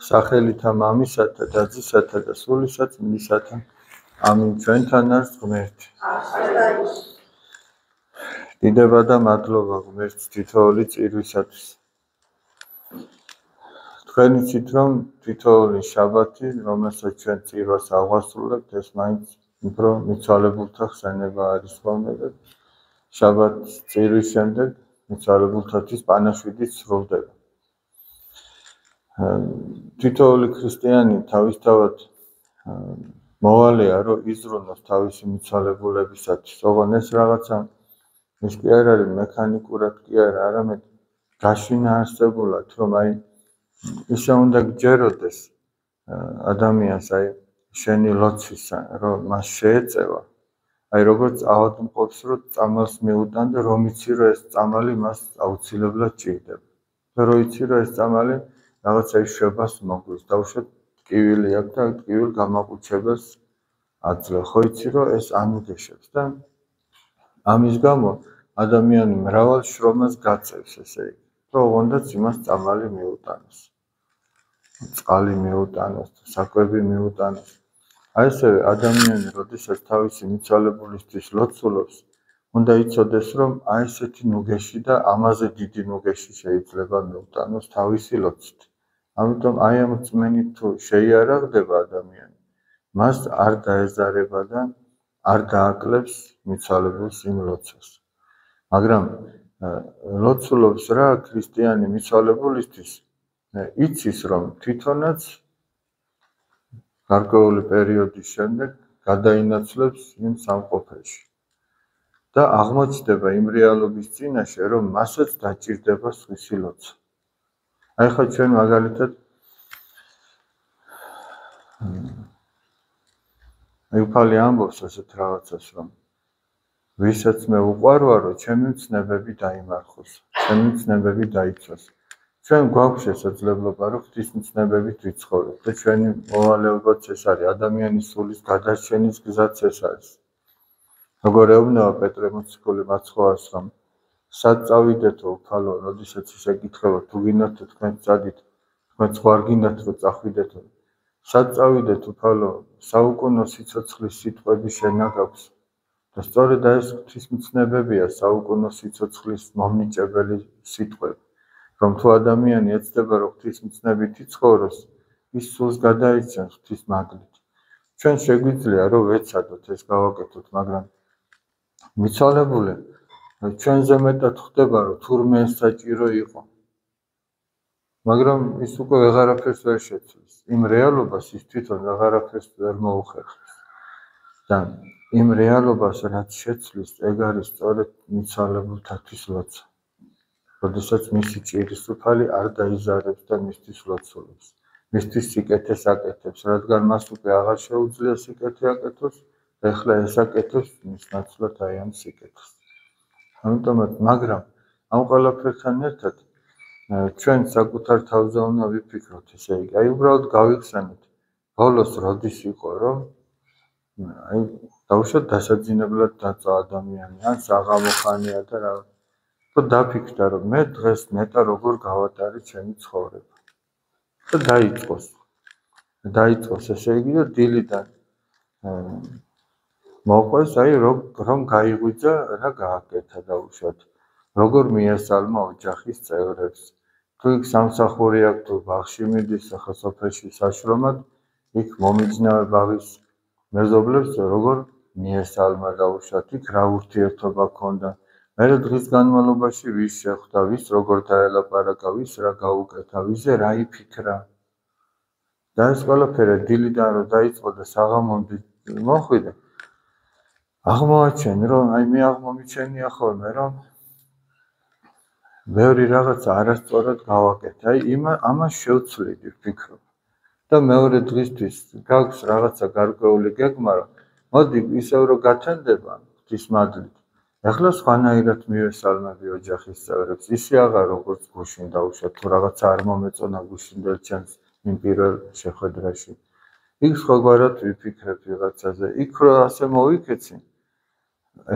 სახელითა მამისათა და ძისათა და სულისა წმინდისათა. ამინ. ჩვენთან არის ღმერთი. დიდება და მადლობა ღმერთს თითოეული წირვისათვის. თქვენ იცით, რომ თითოეული შაბათი, რომელსაც ჩვენ წირვას აღვასრულებთ, ეს მაინც უფრო მიცვალებულთა ხსენება არის ხოლმე და შაბათს წირვის შემდეგ მიცვალებულთათვის პანაშვიდიც სრულდება. თითოეული ქრისტიანი თავისთავად მოვალეა, რომ იზრუნოს თავისი მიცვალებულებისათვის. ოღონდ ეს რაღაცა ის კი არ არის მექანიკურად კი არა, არამედ გაშინაარსებულად, რომ ისე უნდა გჯეროდეს ადამიანს, შენი ლოცვის, რომ მას შეეწევა. როგორც ავადმყოფს, რომ წამალს მიუტან და რომ იცი, რომ ეს წამალი მას აუცილებლად ჭირდება. და რომ იცი, რომ ეს წამალი რაღაცა შვებას მოგვრის, დაუშვათ ტკივილი აქვს და ტკივილ გამაყუჩებას აძლევ. ხო იცი, რომ ეს ამიგეშებს და ამის გამო ადამიანი მრავალ შრომას გაწევს, ესე იგი, რომ ოღონდაც იმას წამალი მიუტანოს. წყალი მიუტანოს, საკვები მიუტანოს. ასევე ადამიანი, როდესაც თავისი მიცვალებულისთვის ლოცულობს, უნდა იცოდეს, რომ ესეთი ნუგეში და ამაზე დიდი ნუგეში შეიძლება მიუტანოს თავისი ლოცვით. ამიტომ ამ რწმენით თუ შეიარაღდება ადამიანი, მას არ დაეზარება და არ დააკლებს მიცვალებულს იმ ლოცვას. მაგრამ ლოცულობს რა ქრისტიანი მიცვალებულისთვის, იცის, რომ თვითონაც გარკვეული პერიოდის შემდეგ გადაინაცვლებს იმ სამყოფელში და აღმოჩნდება იმ რეალობის წინაშე, რომ მასაც დაჭირდება სხვისი ლოცვა. ხა ჩვენ მაგალითად უფალი ამბობს ასეთ რაღაცას, რომ ვისაც მე უყვარვარო, ჩემი მცნებები დაიმარხოს, ჩემი მცნებები დაიცვას. ჩვენ გვაქვს შესაძლებლობა, რომ ღვთის მცნებებით ვიცხოვროთ და ჩვენი მოვალეობაც ეს არის, ადამიანის სულის გადარჩენის გზაც ეს არის. როგორ ეუბნება პეტრე მოციქული მაცხოვარს, რომ სად წავიდეთო უფალო, როდესაც ის ეკითხება, თუ გინდათ თქვენ წადით, თქვენ სხვა არ გინდათ რომ წახვიდეთო. სად წავიდეთ უფალო, საუკუნო სიცოცხლის სიტყვები შენაგავს. და სწორედ ეს ღვთის მცნებებია საუკუნო სიცოცხლის მომნიჭებელი სიტყვები. რომ თუ ადამიანი ეცდება, რომ ღვთის მცნებით იცხოვროს, ის სულს გადაიცემს ღვთის მაგლით. ჩვენ შეგვიძლია, რომ ვეცადოთ ეს გავაკეთოთ, მაგრამ მიცვალებული ჩვენზე მეტად ხვდება, რომ თურმე ეს საჭირო იყო. მაგრამ ის უკვე ვეღარაფერს ვერ შეცვლის. იმ რეალობას ის თვითონ ვეღარაფერს ვერ მოუხერხებს. და იმ რეალობას რაც შეცვლის, ეგ არის სწორედ მიცვალებულთათვის ლოცვა. როდესაც მისი ჭირისუფალი არ დაიზარებს და მისთვის ლოცულობს. მისთვის სიკეთეს აკეთებს, რადგან მას უკვე აღარ შეუძლია სიკეთე აკეთოს, ეხლა ეს აკეთებს მის ნაცვლად ამ სიკეთეს. ამიტომაც, მაგრამ ამ ყველაფერთან ერთად ჩვენ საკუთარ თავზე უნდა ვიფიქროთ, ესე იგი, უბრალოდ გავიხსენოთ, ბოლოს როდის იყო, რომ დაუშვათ დასაძინებლად დაწვა ადამიანი, ან საღამო ხანია და რა. და დაფიქრდა, რომ მე დღეს ნეტა როგორ გავატარე ჩემი ცხოვრება. და დაიწყოს, ესე იგი, და დილიდან მოყვეს, რომ გაიღვიძა, რა გააკეთა დაუშვათ. როგორ მიესალმა ოჯახის წევრებს. თუ იქ სამსახური აქვს, თუ ბაღში მიდის, ახლა სოფელში საშრომად, იქ მომიჯნავე ბაღის მეზობლებს, როგორ მიესალმა დაუშვათ, იქ რა ურთიერთობა ჰქონდა. მერე დღის განმავლობაში ვის შეხვდა, ვის როგორ დაელაპარაკა, ვის რა გაუკეთა, ვისზე რა იფიქრა. და ეს ყველაფერი დილიდან რომ დაიწყო და საღამომდე მოხვიდა, აღმოაჩენ, რომ მე აღმომიჩენია ხოლმე, რომ ბევრი რაღაცა არასწორად გავაკეთე. ამას შევცვლიდი, ვფიქრობ. და მეორე დღისთვის გაქვს რაღაცა გარკვეული გეგმა, რომ მოდი ისევ რომ გათენდება ღვთის მადლით. ეხლა სხვანაირად მივესალმები ოჯახის წევრებს, ისე აღარ როგორც გუშინ დაუშვათ, თუ რაღაცა არ მომეწონა გუშინ დელჩენს იმ პირველ შეხვედრაში. იქ სხვაგვარად ვიფიქრებ ვიღაცაზე, იქ რო ასე მოვიქეცი,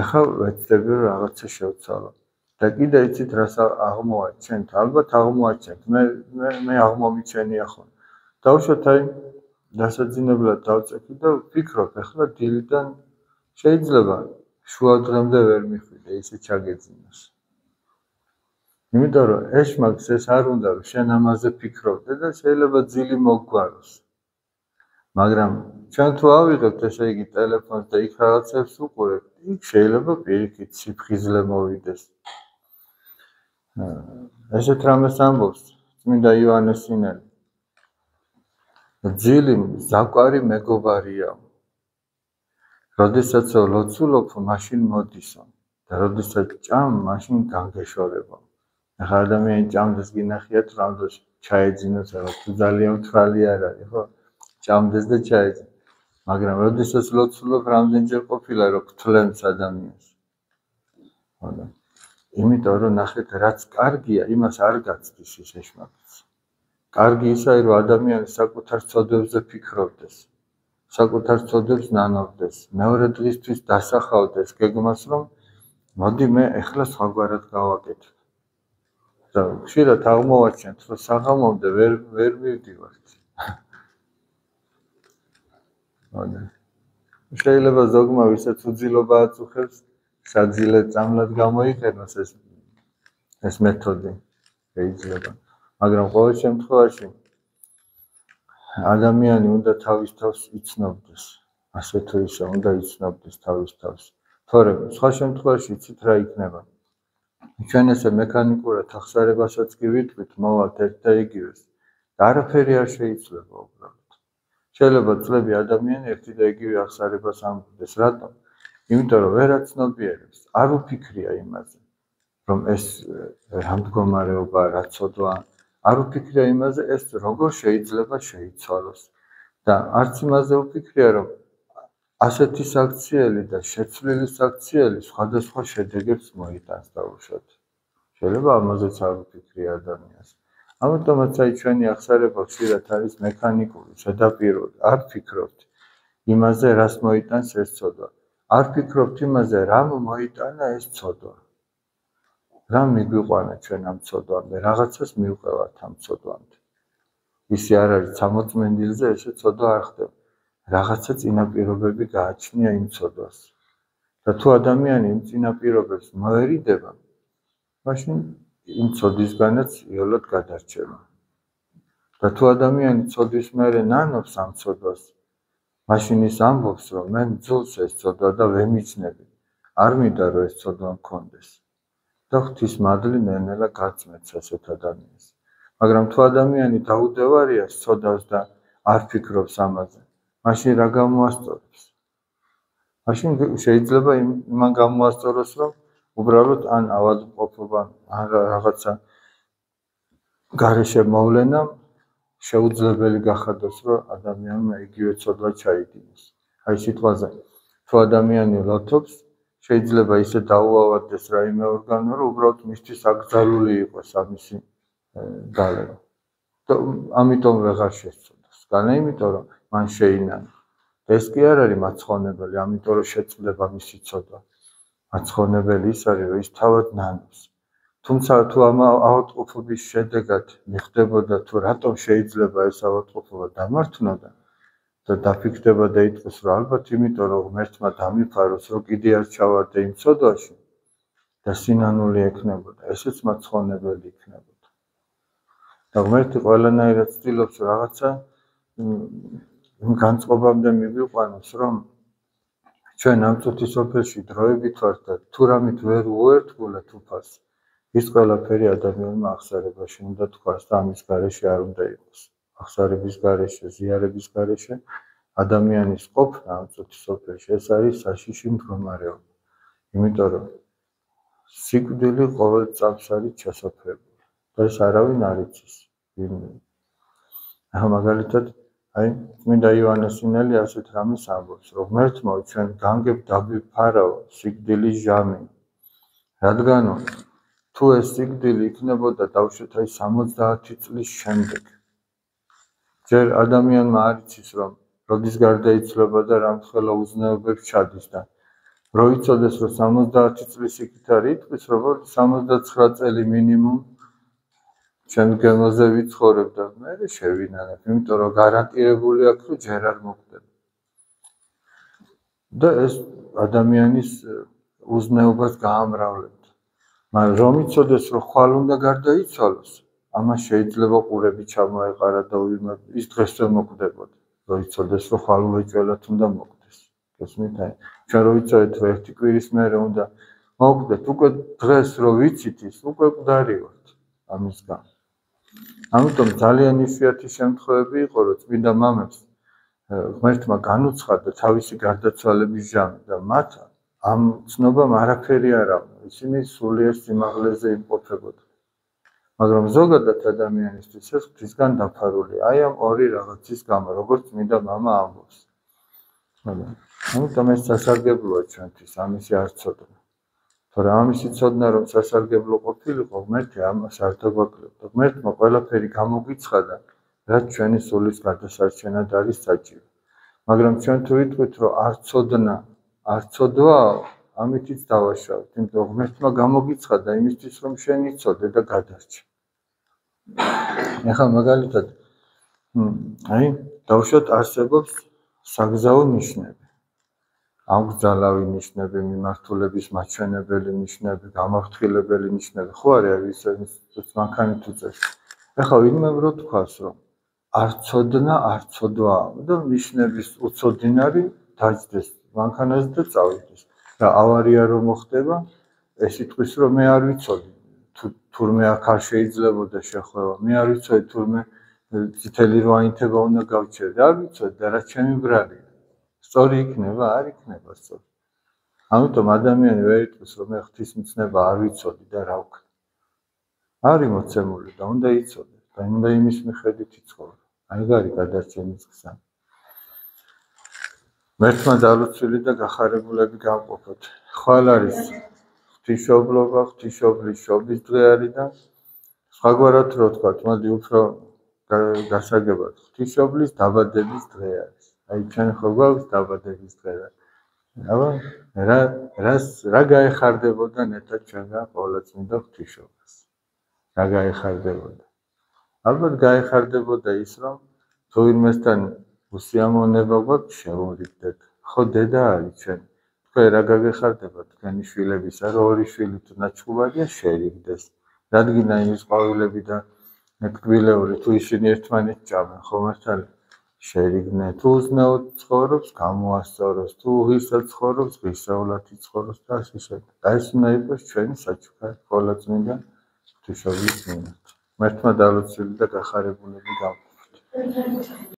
ეხლა ვეცდები რომ რაღაცა შევცვალო. და კიდე იცით რას აღმოაჩენთ? ალბათ აღმოაჩენთ. მე აღმომიჩენია ხოლმე. დავუშვათ აი დასაძინებლად დავწექი და ვფიქრობ, ახლა დილიდან შეიძლება შუა დღემდე ვერ მიხვიდე, ისე ჩაგეძინოს. იმიტომ რომ ეშმაკს ეს არ უნდა რომ შენ ამაზე ფიქრობდე და შეიძლება ძილი მოგგვაროს. მაგრამ ჩვენ თუ ავიღებთ ესე იგი ტელეფონს და იქ რაღაცებს უყურებთ, იქ შეიძლება პირიქით სიფხიზლე მოვიდეს. ესეთ რამეს ამბობს წმინდა იოანეს სინელი. ძილი ზაკვარი მეგობარია. როდესაც ლოცულობ, მაშინ მოდისო და როდესაც ჭამ, მაშინ განგეშორებო. ახლა ადამიანი ჭამდეს გინახიათ, რომ დროს ჩაეძინოს, რა თუ ძალიან მთრალი არ არის, ხო? ჭამდეს და ჩაეძინოს. მაგრამ როდესაც ლოცულობ, რამდენჯერ ყოფილა რომ გთლენს ადამიანს. ხოდა იმიტომ რომ ნახეთ რაც კარგია, იმას არ გაცდის ის ეშმაკიც. კარგი ისაა რომ ადამიანი საკუთარ ცოდვებზე ფიქრობდეს. საკუთარ ცოდვებს ნანოვდეს. მეორე დღისთვის დასახავდეს გეგმას რომ მოდი მე ეხლა სხვაგვარად გავაკეთებ. და ხშირად აღმოვაჩენთ რომ საღამომდე ვერ მივდივართ. ხოდა შეიძლება ზოგმა ვისაც უძილობა აწუხებს საძილე წამლად გამოიყენოს ეს მეთოდი შეიძლება. მაგრამ ყოველ შემთხვევაში ადამიანი უნდა თავის თავს იცნობდეს. ასე თუ ისე უნდა იცნობდეს თავის თავს. თორემ სხვა შემთხვევაში იცით რა იქნება. ჩვენ ესე მექანიკურად ახსარებასაც კი ვიტყვით, მოვალთ ერთ და იგივეს. და არაფერი არ შეიძლება უბრალოდ. შეიძლება წლები ადამიანი ერთი და იგივე ახსარებას ამბობდეს. რატომ? იმიტომ რომ ვერ აცნობიერებს, არ უფიქრია იმაზე, რომ ეს რა მდგომარეობა, რა ცოდვა, არ უფიქრია იმაზე, ეს როგორ შეიძლება შეიცვალოს. და არც იმაზე უფიქრია, რომ ასეთი საქციელი და შეცვლილი საქციელი სხვადასხვა შედეგებს მოიტანს დაუშვათ. შეიძლება ამაზეც არ უფიქრია ადამიანს. ამიტომაც აი ჩვენი ახსარება ხშირად არის მექანიკური, ზედაპირული, არ ფიქრობთ იმაზე, რას მოიტანს ეს ცოდვა. არ ფიქრობთ იმაზე, რამ მოიტანა ეს ცოდვა. რა მიგვიყვანა ჩვენ ამ ცოდვამდე, რაღაცას მივყევართ ამ ცოდვამდე. ისე არ არის 60 მენდილზე ესე ცოდვა არ ხდება. რაღაცა წინაპირობები გააჩნია იმ ცოდვას. და თუ ადამიანი იმ წინაპირობებს მოერიდება, მაშინ იმ ცოდვისგანაც იოლად გადარჩება. და თუ ადამიანი ცოდვის მერე ნანობს ამ ცოდვას, მაშინ ის ამბობს, რომ მე მძულს ეს ცოდვა და ვემიჩნები. არ მინდა რომ ეს ცოდვა მქონდეს. და ღვთის მადლი ნელ-ნელა გაწმენს ასეთ ადამიანს. მაგრამ თუ ადამიანი დაუდევარია ცოდვას და არ ფიქრობს ამაზე, მაშინ რა გამოასწორებს? მაშინ შეიძლება იმან გამოასწოროს, რომ უბრალოდ ან ავადმყოფობა, ან რაღაცა გარეშე მოვლენა შეუძლებელი გახადოს, რომ ადამიანმა იგივე ცოდვა ჩაიდინოს. აი სიტყვაზე, თუ ადამიანი ლოთობს, შეიძლება ისე დაუავადდეს რაიმე ორგანო, რომ უბრალოდ მისთვის აკრძალული იყოს ამისი გალება. და ამიტომ ვეღარ შესწოდოს. განა იმიტომ რომ მან შეინანა. ეს კი არ არის მაცხოვნებელი, ამიტომ რომ შეწყდება მისი ცოდვა. მაცხოვნებელი ის არის, რომ ის თავად ნანობს. თუმცა თუ ამ ავადმყოფობის შედეგად მიხდებოდა თუ რატომ შეიძლება ეს ავადმყოფობა დამართნოდა და დაფიქრდება და იტყვის, რომ ალბათ იმიტომ რომ ღმერთმა დამიფაროს, რომ კიდე არ ჩავარდე იმ ცოდვაში და სინანული ექნებოდა, ესეც მაცხოვნებელი იქნებოდა. და ღმერთი ყველანაირად ცდილობს რაღაცა იმ განწყობამდე მიგვიყვანოს, რომ ჩვენ ამ წუთის სოფელში დროებით ვართ და თუ რამით ვერ უერთგულეთ უფალს, ის ყველაფერი ადამიანმა ახსარებაში უნდა თქვას და ამის გარეშე არ უნდა იყოს. ახსარების გარეშე, ზიარების გარეშე ადამიანის ყოფნა ამ წუთის სოფელში ეს არის საშიში მდგომარეობა. იმიტომ რომ სიკვდილი ყოველ წამს არის ჩასაფრებული და ეს არავინ არ იცის. ახლა მაგალითად აი წმინდა იოანეს სინელი ასეთ რამეს ამბობს, რომ ღმერთმა ჩვენ განგებ დაგვიფარავ სიკვდილის ჟამი. რადგანო თუ ეს სიკვდილი იქნებოდა დავუშვათ აი 70 წლის შემდეგ. ჯერ ადამიანმა არ იცის რომ როდის გარდაიცვლება და რამხელა უზნეობებს ჩადის და რო იცოდეს რომ 70 წლის იქით არის იტყვის როგორ 79 წელი მინიმუმ ჩემს გემოზე ვიცხოვრებ და მე შევინანებ, იმიტომ რომ გარანტირებული აქვს რომ ჯერ არ მოხდება. და ეს ადამიანის უზნეობას გაამრავლებდა. მაგრამ რომ იცოდეს რომ ხვალ უნდა გარდაიცვალოს, ამას შეიძლება ყურები ჩამოეყარა და ის დღეს ვერ მოკვდებოდა. რომ იცოდეს რომ ხვალ უეჭველად უნდა მოკვდეს. გესმით? ჩვენ რო ვიცოდეთ რომ ერთი კვირის მერე უნდა მოკვდეთ, უკვე დღეს რო ვიცით ის უკვე მკვდარი ვართ ამის გამო. ამიტომ ძალიან იშვიათი შემთხვევები იყო რომ წმინდა მამებს ღმერთმა განუცხადა თავისი გარდაცვალების ჟამი და მათ ამ ცნობამ არაფერი არ ავნო. ისინი სულიერ სიმაღლეზე იმყოფებოდნენ. მაგრამ ზოგადად ადამიანისთვის ეს ღვთისგან დაფარულია. აი ამ ორი რაღაცის გამო, როგორც წმინდა მამა ამბობს. ამიტომ ეს სასარგებლოა ჩვენთვის ამისი არ ცოდნა. თორემ ამისი ცოდნა რომ სასარგებლო ყოფილიყო, ღმერთი ამას არ დაგვაკლებდა. ღმერთმა ყველაფერი გამოგვიცხადა, რაც ჩვენი სულის გადასარჩენად არის საჭირო. მაგრამ ჩვენ თუ ვიტყვით რომ არ ცოდნა, არ ცოდვაო, ამითიც დავაშავეთ, იმიტომ რომ ღმერთმა გამოგიცხადა იმისთვის რომ შენ იცოდე და გადარჩე. ეხლა მაგალითად აი დავუშვათ არსებობს საგზაო ნიშნები. ამგზალავი ნიშნები, მიმართულების მაჩვენებელი ნიშნები, გამაფრთხილებელი ნიშნები, ხო არის ის მანქანით უწევს. ეხლა ვინმე რო თქვას რომ არ ცოდნა, არ ცოდვაა და ნიშნების უცოდინარი დაჯდეს მანქანაზე და წავიდეს. და ავარია რომ მოხდება, ეს იტყვის რომ მე არ ვიცოდი, თურმე აქ არ შეიძლებოდა შეხვევა, მე არ ვიცოდი თურმე წითელი რვაინთება უნდა გავჩერდე, არ ვიცოდი და რა ჩემი ბრალია. სწორი იქნება, არ იქნება სწორი. ამიტომ ადამიანი ვერ იტყვის რომ მე ღვთისმცნება არ ვიცოდი და რა ვქნა. არის მოცემული და უნდა იცოდეს და უნდა იმის მიხედვით იცხოვროს. აი ეს არის გადარჩენის გზა. მერთმა დალოცვილი და გახარებულები გავყოფოთ. ხვალ არის ღვთისმშობლობა, ღვთისმშობლის შობის დღე არის და სხვაგვარად რო თქვა, მოდი უფრო გასაგებად ღვთისმშობლის დაბადების დღე არის. აი ჩვენ ხო გვაქვს დაბადების დღე და აბა რა გაეხარდებოდა ნეტად ჩვენგან ყოვლადწმიდა ღვთისმშობლს. რა გაეხარდებოდა? ალბათ გაეხარდებოდა ის რომ თუ ვინმესთან უსიამოვნება გვაქვს შევურიგდეთ. ხო დედა არის ჩვენ. თქვენ რა გაგეხარდება თქვენი შვილებისა რომ ორი შვილი თუ ნაჩხუბარია შერიგდეს. რადგან იმის ყვავილები და ტკბილეული თუ ისინი ერთმანეთს ჭამენ ხო მართალი შერიგდნენ. თუ უზნეოდ ცხოვრობს გამოასწოროს, თუ ღირსად ცხოვრობს ღირსეულად იცხოვროს და ასე შემდეგ. და ეს უნდა იყოს ჩვენი საჩუქარი ყოვლადწმინდა ღვთისმშობლის მიმართ. მერთმა დალოცვილი და გახარებულები გავყოფოთ.